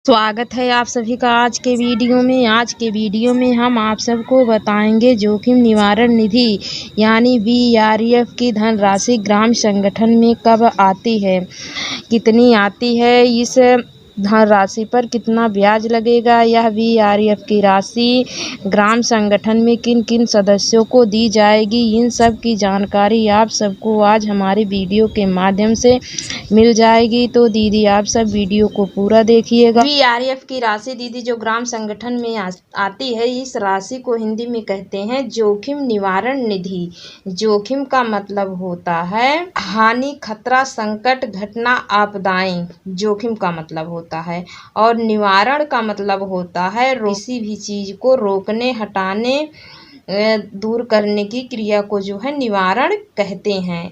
स्वागत है आप सभी का आज के वीडियो में हम आप सबको बताएंगे जोखिम निवारण निधि यानी बीआरएफ की धनराशि ग्राम संगठन में कब आती है, कितनी आती है, इस धनराशि पर कितना ब्याज लगेगा, यह बीआरएफ की राशि ग्राम संगठन में किन किन सदस्यों को दी जाएगी, इन सब की जानकारी आप सबको आज हमारे वीडियो के माध्यम से मिल जाएगी। तो दीदी आप सब वीडियो को पूरा देखिएगा। बीआरएफ की राशि दीदी जो ग्राम संगठन में आती है, इस राशि को हिंदी में कहते हैं जोखिम निवारण निधि। जोखिम का मतलब होता है हानि, खतरा, संकट, घटना, आपदाएं, जोखिम का मतलब होता है। और निवारण का मतलब होता है किसी भी चीज को रोकने, हटाने, दूर करने की क्रिया को जो है निवारण कहते हैं।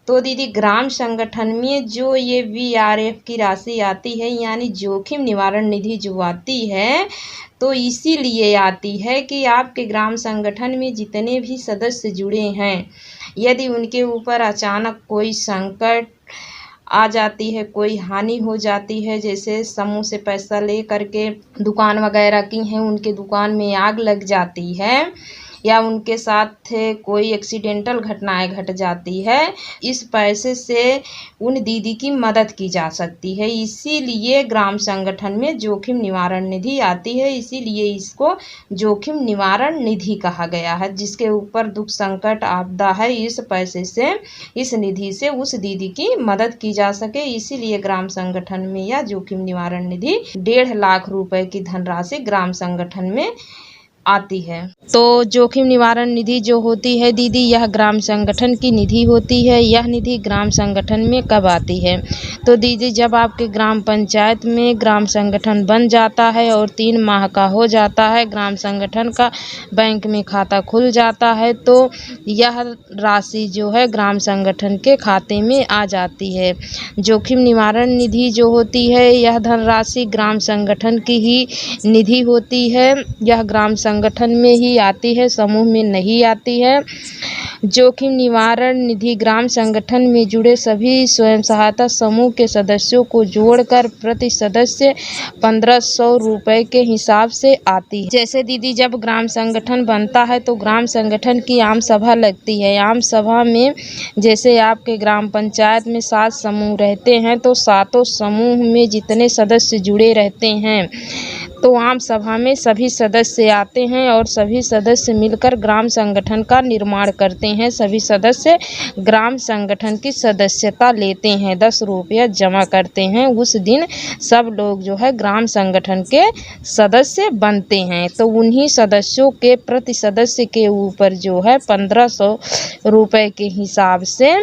तो दीदी ग्राम संगठन में जो ये बीआरएफ की राशि आती है यानी जोखिम निवारण निधि जो आती है, तो इसीलिए आती है कि आपके ग्राम संगठन में जितने भी सदस्य जुड़े हैं, यदि उनके ऊपर अचानक कोई संकट आ जाती है, कोई हानि हो जाती है, जैसे समूह से पैसा ले करके दुकान वगैरह की हैं, उनके दुकान में आग लग जाती है या उनके साथ कोई एक्सीडेंटल घटनाएं घट जाती है, इस पैसे से उन दीदी की मदद की जा सकती है। इसीलिए ग्राम संगठन में जोखिम निवारण निधि आती है, इसीलिए इसको जोखिम निवारण निधि कहा गया है। जिसके ऊपर दुख, संकट, आपदा है, इस पैसे से, इस निधि से उस दीदी की मदद की जा सके, इसीलिए ग्राम संगठन में यह जोखिम निवारण निधि 1.5 लाख रुपए की धनराशि ग्राम संगठन में आती है। तो जोखिम निवारण निधि जो होती है दीदी, यह ग्राम संगठन की निधि होती है। यह निधि ग्राम संगठन में कब आती है? तो दीदी जब आपके ग्राम पंचायत में ग्राम संगठन बन जाता है और 3 माह का हो जाता है, ग्राम संगठन का बैंक में खाता खुल जाता है, तो यह राशि जो है ग्राम संगठन के खाते में आ जाती है। जोखिम निवारण निधि जो होती है, यह धनराशि ग्राम संगठन की ही निधि होती है। यह ग्राम संगठन में ही आती है, समूह में नहीं आती है। जोखिम निवारण निधि ग्राम संगठन में जुड़े सभी स्वयं सहायता समूह के सदस्यों को जोड़कर प्रति सदस्य 1500 रुपए के हिसाब से आती है। जैसे दीदी जब ग्राम संगठन बनता है तो ग्राम संगठन की आम सभा लगती है। आम सभा में जैसे आपके ग्राम पंचायत में 7 समूह रहते हैं, तो 7 समूह में जितने सदस्य जुड़े रहते हैं, तो आम सभा में सभी सदस्य आते हैं और सभी सदस्य मिलकर ग्राम संगठन का निर्माण करते हैं। सभी सदस्य ग्राम संगठन की सदस्यता लेते हैं, 10 रुपया जमा करते हैं। उस दिन सब लोग जो है ग्राम संगठन के सदस्य बनते हैं। तो उन्हीं सदस्यों के प्रति सदस्य के ऊपर जो है 1500 रुपए के हिसाब से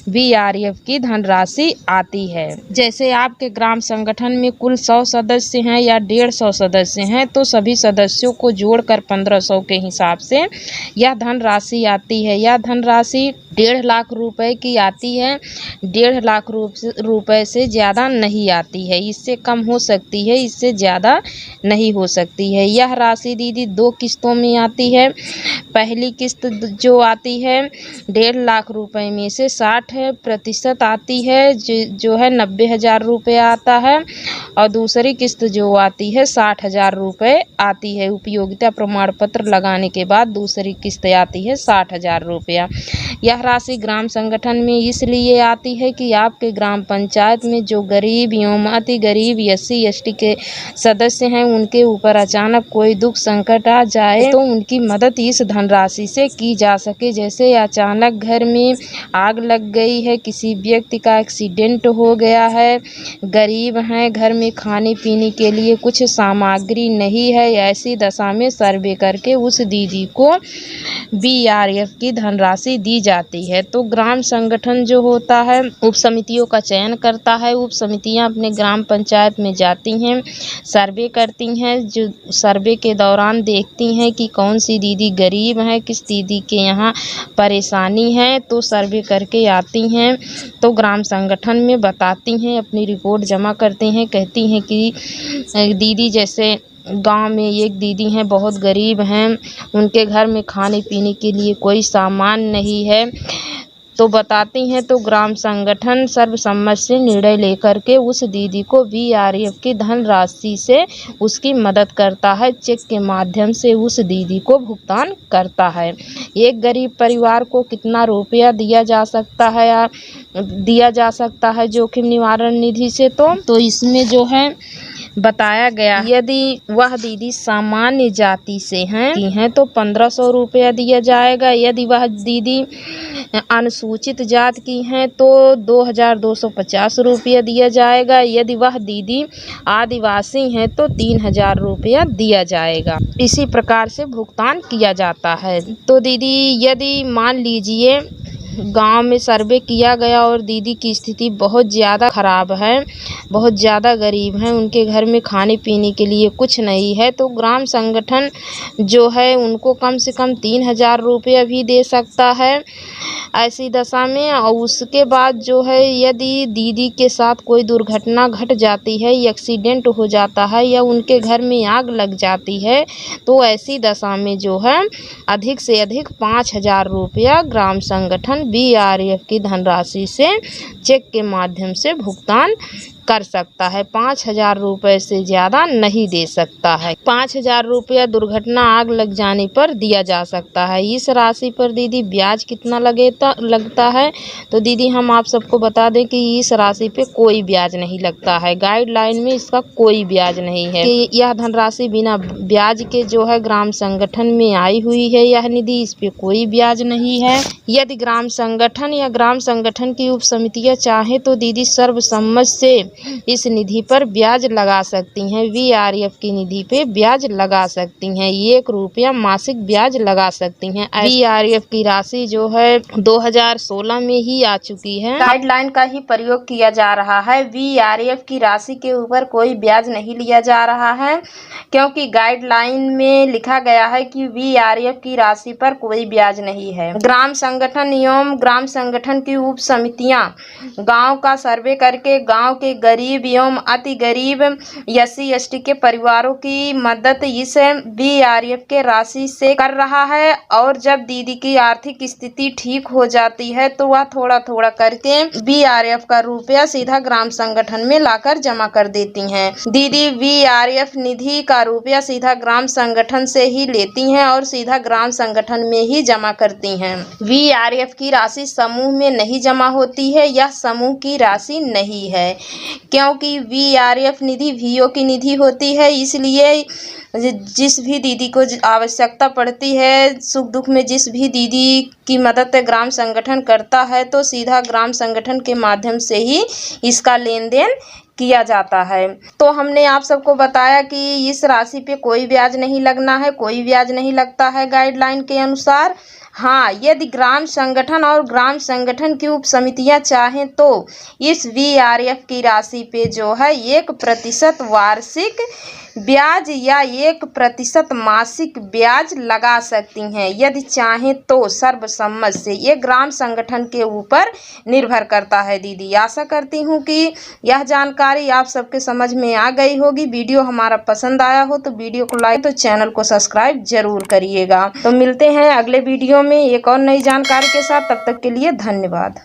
बीआरएफ की धनराशि आती है। जैसे आपके ग्राम संगठन में कुल 100 सदस्य हैं या 150 सदस्य हैं, तो सभी सदस्यों को जोड़कर 1500 के हिसाब से यह धनराशि आती है। यह धनराशि 1.5 लाख रुपए की आती है। 1.5 लाख रुपए से ज़्यादा नहीं आती है, इससे कम हो सकती है, इससे ज़्यादा नहीं हो सकती है। यह राशि दीदी 2 किस्तों में आती है। पहली किस्त जो आती है 1.5 लाख रुपए में से 60% आती है, जो है 90,000 रुपये आता है। और दूसरी किस्त जो आती है 60,000 रुपये आती है। उपयोगिता प्रमाण पत्र लगाने के बाद दूसरी किस्त आती है 60,000 रुपया। यह राशि ग्राम संगठन में इसलिए आती है कि आपके ग्राम पंचायत में जो गरीब एवं अति गरीब SC ST के सदस्य हैं, उनके ऊपर अचानक कोई दुख संकट आ जाए तो उनकी मदद इस धनराशि से की जा सके। जैसे अचानक घर में आग लग गई है, किसी व्यक्ति का एक्सीडेंट हो गया है, गरीब हैं, घर में खाने पीने के लिए कुछ सामग्री नहीं है, ऐसी दशा में सर्वे करके उस दीदी को बीआरएफ की धनराशि दी जाती है। तो ग्राम संगठन जो होता है उप समितियों का चयन करता है। उप समितियां अपने ग्राम पंचायत में जाती हैं, सर्वे करती हैं। जो सर्वे के दौरान देखती हैं कि कौन सी दीदी गरीब है, किस दीदी के यहाँ परेशानी है, तो सर्वे करके आती हैं, तो ग्राम संगठन में बताती हैं, अपनी रिपोर्ट जमा करते हैं। कहती हैं कि दीदी जैसे गांव में एक दीदी हैं, बहुत गरीब हैं, उनके घर में खाने पीने के लिए कोई सामान नहीं है, तो बताती हैं। तो ग्राम संगठन सर्वसम्मति से निर्णय लेकर के उस दीदी को वीआरएफ की धनराशि से उसकी मदद करता है, चेक के माध्यम से उस दीदी को भुगतान करता है। एक गरीब परिवार को कितना रुपया दिया जा सकता है जोखिम निवारण निधि से, तो इसमें जो है बताया गया, यदि वह दीदी सामान्य जाति से हैं तो 1500 रुपया दिया जाएगा। यदि वह दीदी अनुसूचित जात की हैं तो 2250 रुपया दिया जाएगा। यदि वह दीदी आदिवासी हैं तो 3000 रुपया दिया जाएगा। इसी प्रकार से भुगतान किया जाता है। तो दीदी, यदि मान लीजिए गांव में सर्वे किया गया और दीदी की स्थिति बहुत ज़्यादा ख़राब है, बहुत ज़्यादा गरीब हैं, उनके घर में खाने पीने के लिए कुछ नहीं है, तो ग्राम संगठन जो है उनको कम से कम 3000 रुपया भी दे सकता है ऐसी दशा में। और उसके बाद जो है, यदि दीदी के साथ कोई दुर्घटना घट जाती है, एक्सीडेंट हो जाता है या उनके घर में आग लग जाती है, तो ऐसी दशा में जो है अधिक से अधिक 5000 रुपया ग्राम संगठन वीआरएफ की धनराशि से चेक के माध्यम से भुगतान कर सकता है। 5000 रुपये से ज़्यादा नहीं दे सकता है। 5000 रुपया दुर्घटना आग लग जाने पर दिया जा सकता है। इस राशि पर दीदी ब्याज कितना लगता है, तो दीदी हम आप सबको बता दें कि इस राशि पे कोई ब्याज नहीं लगता है। गाइडलाइन में इसका कोई ब्याज नहीं है कि यह धनराशि बिना ब्याज के जो है ग्राम संगठन में आई हुई है यह निधि, इस पे कोई ब्याज नहीं है। यदि ग्राम संगठन या ग्राम संगठन की उप समितियाँ चाहें तो दीदी सर्वसम्मति से इस निधि पर ब्याज लगा सकती हैं। वीआरएफ की निधि पे ब्याज लगा सकती हैं, 1 रुपया मासिक ब्याज लगा सकती हैं। वीआरएफ की राशि जो है 2016 में ही आ चुकी है। गाइडलाइन का ही प्रयोग किया जा रहा है। वीआरएफ की राशि के ऊपर कोई ब्याज नहीं लिया जा रहा है, क्योंकि गाइडलाइन में लिखा गया है कि वीआरएफ की राशि पर कोई ब्याज नहीं है। ग्राम संगठन एवं ग्राम संगठन की उप समितियां गाँव का सर्वे करके गाँव के गरीब एवं अति गरीब SC/ST के परिवारों की मदद इस वीआरएफ के राशि से कर रहा है। और जब दीदी की आर्थिक स्थिति ठीक हो जाती है तो वह थोड़ा थोड़ा करके वीआरएफ का रुपया सीधा ग्राम संगठन में लाकर जमा कर देती हैं। दीदी वीआरएफ निधि का रुपया सीधा ग्राम संगठन से ही लेती हैं और सीधा ग्राम संगठन में ही जमा करती हैं। वीआरएफ की राशि समूह में नहीं जमा होती है, यह समूह की राशि नहीं है, क्योंकि वीआरएफ निधि वीओ की निधि होती है। इसलिए जिस भी दीदी को आवश्यकता पड़ती है, सुख दुख में जिस भी दीदी की मदद ग्राम संगठन करता है, तो सीधा ग्राम संगठन के माध्यम से ही इसका लेन देन किया जाता है। तो हमने आप सबको बताया कि इस राशि पे कोई ब्याज नहीं लगना है, कोई ब्याज नहीं लगता है गाइडलाइन के अनुसार। हाँ, यदि ग्राम संगठन और ग्राम संगठन की उप समितियाँ चाहें तो इस वीआरएफ की राशि पे जो है 1% वार्षिक ब्याज या 1% मासिक ब्याज लगा सकती हैं, यदि चाहें तो सर्वसम्मति से। ये ग्राम संगठन के ऊपर निर्भर करता है। दीदी, आशा करती हूँ कि यह जानकारी आप सबके समझ में आ गई होगी। वीडियो हमारा पसंद आया हो तो वीडियो को लाइक, तो चैनल को सब्सक्राइब जरूर करिएगा। तो मिलते हैं अगले वीडियो में एक और नई जानकारी के साथ। तब तक के लिए धन्यवाद।